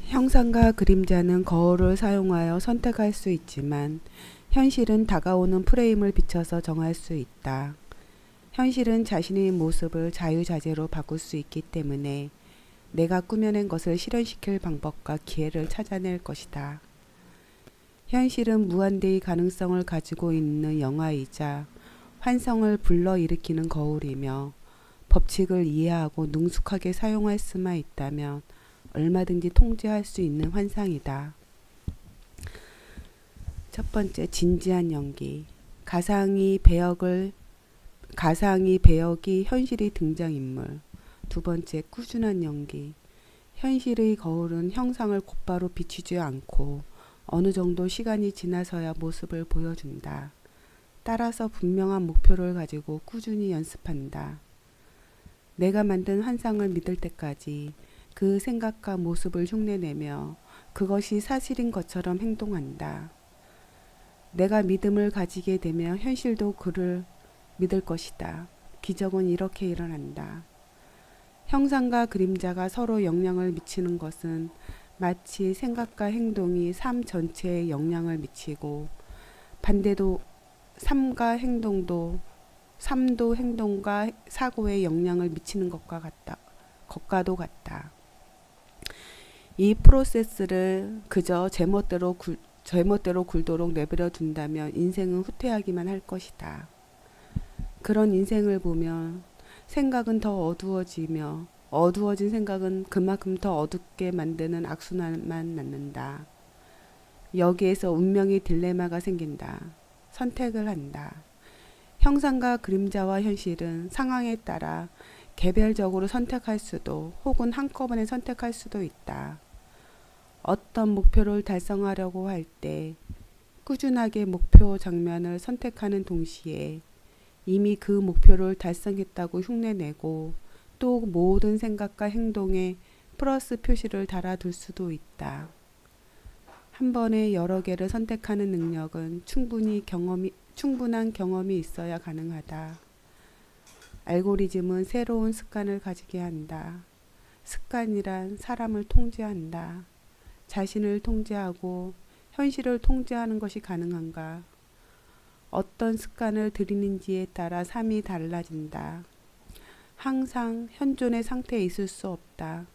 형상과 그림자는 거울을 사용하여 선택할 수 있지만 현실은 다가오는 프레임을 비춰서 정할 수 있다. 현실은 자신의 모습을 자유자재로 바꿀 수 있기 때문에 내가 꾸며낸 것을 실현시킬 방법과 기회를 찾아낼 것이다. 현실은 무한대의 가능성을 가지고 있는 영화이자 환상을 불러일으키는 거울이며 법칙을 이해하고 능숙하게 사용할 수만 있다면 얼마든지 통제할 수 있는 환상이다. 첫 번째, 진지한 연기. 가상의 배역이 현실의 등장인물. 두 번째, 꾸준한 연기. 현실의 거울은 형상을 곧바로 비추지 않고 어느 정도 시간이 지나서야 모습을 보여준다. 따라서 분명한 목표를 가지고 꾸준히 연습한다. 내가 만든 환상을 믿을 때까지 그 생각과 모습을 흉내내며 그것이 사실인 것처럼 행동한다. 내가 믿음을 가지게 되면 현실도 그를 믿을 것이다. 기적은 이렇게 일어난다. 형상과 그림자가 서로 영향을 미치는 것은 마치 생각과 행동이 삶 전체에 영향을 미치고 반대도 삶도 행동과 사고에 영향을 미치는 것과도 같다. 이 프로세스를 그저 제멋대로 굴도록 내버려 둔다면 인생은 후퇴하기만 할 것이다. 그런 인생을 보면 생각은 더 어두워지며 어두워진 생각은 그만큼 더 어둡게 만드는 악순환만 낳는다. 여기에서 운명의 딜레마가 생긴다. 선택을 한다. 형상과 그림자와 현실은 상황에 따라 개별적으로 선택할 수도 혹은 한꺼번에 선택할 수도 있다. 어떤 목표를 달성하려고 할 때 꾸준하게 목표 장면을 선택하는 동시에 이미 그 목표를 달성했다고 흉내내고 또 모든 생각과 행동에 플러스 표시를 달아둘 수도 있다. 한 번에 여러 개를 선택하는 능력은 충분한 경험이 있어야 가능하다. 알고리즘은 새로운 습관을 가지게 한다. 습관이란 사람을 통제한다. 자신을 통제하고 현실을 통제하는 것이 가능한가? 어떤 습관을 들이는지에 따라 삶이 달라진다. 항상 현존의 상태에 있을 수 없다.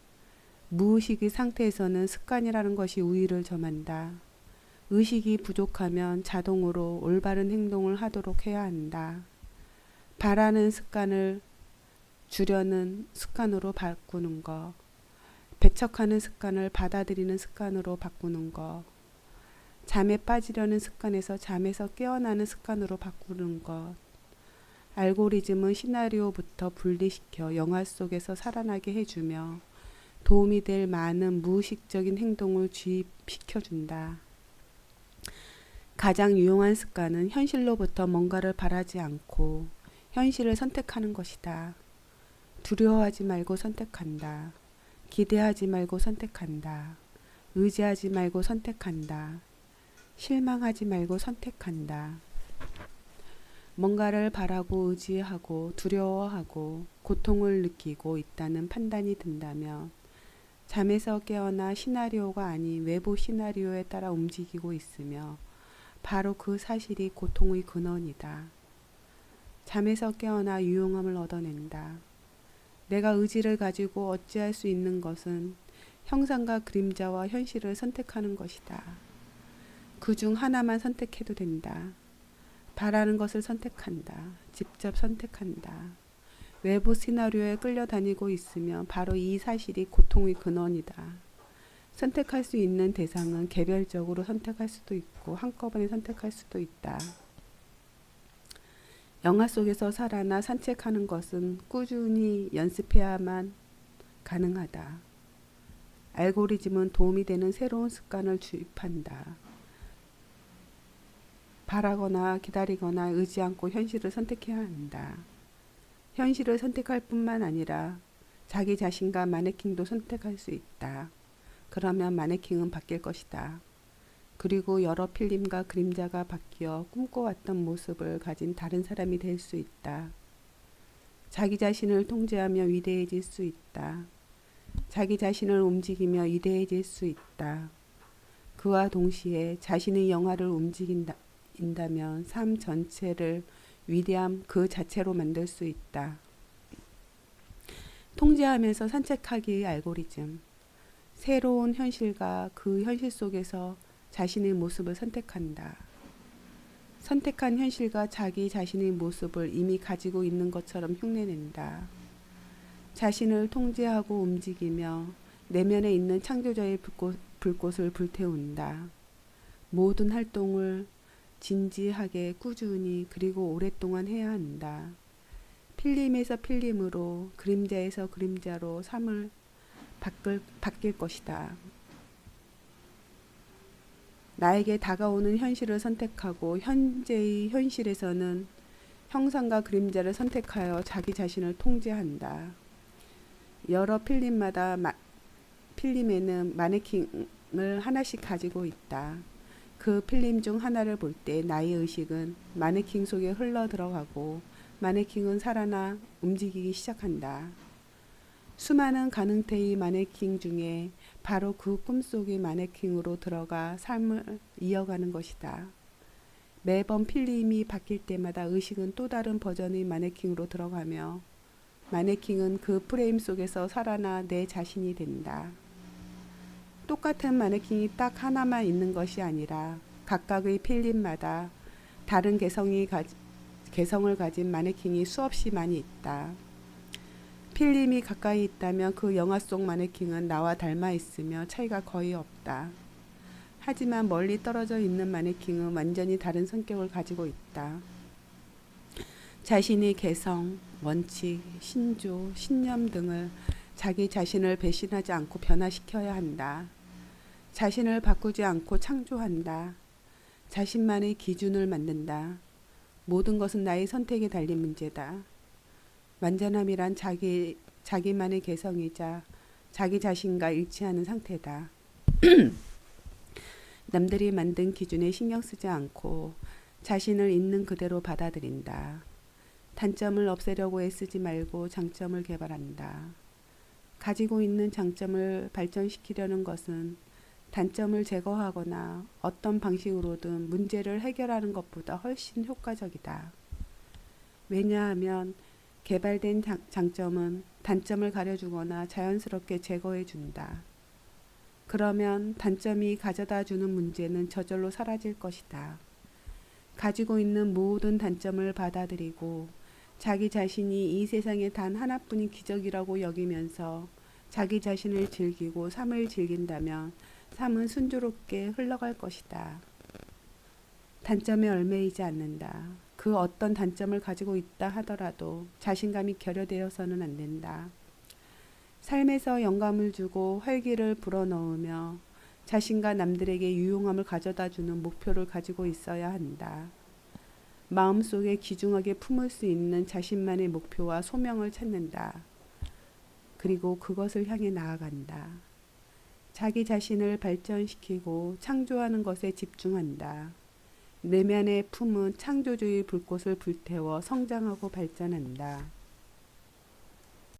무의식의 상태에서는 습관이라는 것이 우위를 점한다. 의식이 부족하면 자동으로 올바른 행동을 하도록 해야 한다. 바라는 습관을 주려는 습관으로 바꾸는 것. 배척하는 습관을 받아들이는 습관으로 바꾸는 것. 잠에 빠지려는 습관에서 잠에서 깨어나는 습관으로 바꾸는 것. 알고리즘은 시나리오부터 분리시켜 영화 속에서 살아나게 해주며 도움이 될 많은 무의식적인 행동을 주입시켜준다. 가장 유용한 습관은 현실로부터 뭔가를 바라지 않고 현실을 선택하는 것이다. 두려워하지 말고 선택한다. 기대하지 말고 선택한다. 의지하지 말고 선택한다. 실망하지 말고 선택한다. 뭔가를 바라고 의지하고 두려워하고 고통을 느끼고 있다는 판단이 든다면 잠에서 깨어나 시나리오가 아닌 외부 시나리오에 따라 움직이고 있으며 바로 그 사실이 고통의 근원이다. 잠에서 깨어나 유용함을 얻어낸다. 내가 의지를 가지고 어찌할 수 있는 것은 형상과 그림자와 현실을 선택하는 것이다. 그중 하나만 선택해도 된다. 바라는 것을 선택한다. 직접 선택한다. 외부 시나리오에 끌려다니고 있으면 바로 이 사실이 고통의 근원이다. 선택할 수 있는 대상은 개별적으로 선택할 수도 있고 한꺼번에 선택할 수도 있다. 영화 속에서 살아나 산책하는 것은 꾸준히 연습해야만 가능하다. 알고리즘은 도움이 되는 새로운 습관을 주입한다. 바라거나 기다리거나 의지 않고 현실을 선택해야 한다. 현실을 선택할 뿐만 아니라 자기 자신과 마네킹도 선택할 수 있다. 그러면 마네킹은 바뀔 것이다. 그리고 여러 필름과 그림자가 바뀌어 꿈꿔왔던 모습을 가진 다른 사람이 될 수 있다. 자기 자신을 통제하며 위대해질 수 있다. 자기 자신을 움직이며 위대해질 수 있다. 그와 동시에 자신의 영화를 움직인다면 삶 전체를 위대함 그 자체로 만들 수 있다. 통제하면서 산책하기의 알고리즘. 새로운 현실과 그 현실 속에서 자신의 모습을 선택한다. 선택한 현실과 자기 자신의 모습을 이미 가지고 있는 것처럼 흉내낸다. 자신을 통제하고 움직이며 내면에 있는 창조자의 불꽃을 불태운다. 모든 활동을 진지하게 꾸준히 그리고 오랫동안 해야 한다. 필름에서 필름으로 그림자에서 그림자로 삶을 바뀔 것이다. 나에게 다가오는 현실을 선택하고 현재의 현실에서는 형상과 그림자를 선택하여 자기 자신을 통제한다. 여러 필름에는 마네킹을 하나씩 가지고 있다. 그 필름 중 하나를 볼 때 나의 의식은 마네킹 속에 흘러 들어가고 마네킹은 살아나 움직이기 시작한다. 수많은 가능태의 마네킹 중에 바로 그 꿈속의 마네킹으로 들어가 삶을 이어가는 것이다. 매번 필름이 바뀔 때마다 의식은 또 다른 버전의 마네킹으로 들어가며 마네킹은 그 프레임 속에서 살아나 내 자신이 된다. 똑같은 마네킹이 딱 하나만 있는 것이 아니라 각각의 필름마다 다른 개성을 가진 마네킹이 수없이 많이 있다. 필름이 가까이 있다면 그 영화 속 마네킹은 나와 닮아 있으며 차이가 거의 없다. 하지만 멀리 떨어져 있는 마네킹은 완전히 다른 성격을 가지고 있다. 자신의 개성, 원칙, 신조, 신념 등을 자기 자신을 배신하지 않고 변화시켜야 한다. 자신을 바꾸지 않고 창조한다. 자신만의 기준을 만든다. 모든 것은 나의 선택에 달린 문제다. 완전함이란 자기만의 개성이자 자기 자신과 일치하는 상태다. 남들이 만든 기준에 신경 쓰지 않고 자신을 있는 그대로 받아들인다. 단점을 없애려고 애쓰지 말고 장점을 개발한다. 가지고 있는 장점을 발전시키려는 것은 단점을 제거하거나 어떤 방식으로든 문제를 해결하는 것보다 훨씬 효과적이다. 왜냐하면 개발된 장점은 단점을 가려주거나 자연스럽게 제거해 준다. 그러면 단점이 가져다 주는 문제는 저절로 사라질 것이다. 가지고 있는 모든 단점을 받아들이고 자기 자신이 이 세상에 단 하나뿐인 기적이라고 여기면서 자기 자신을 즐기고 삶을 즐긴다면 삶은 순조롭게 흘러갈 것이다. 단점에 얽매이지 않는다. 그 어떤 단점을 가지고 있다 하더라도 자신감이 결여되어서는 안 된다. 삶에서 영감을 주고 활기를 불어넣으며 자신과 남들에게 유용함을 가져다 주는 목표를 가지고 있어야 한다. 마음속에 귀중하게 품을 수 있는 자신만의 목표와 소명을 찾는다. 그리고 그것을 향해 나아간다. 자기 자신을 발전시키고 창조하는 것에 집중한다. 내면에 품은 창조주의 불꽃을 불태워 성장하고 발전한다.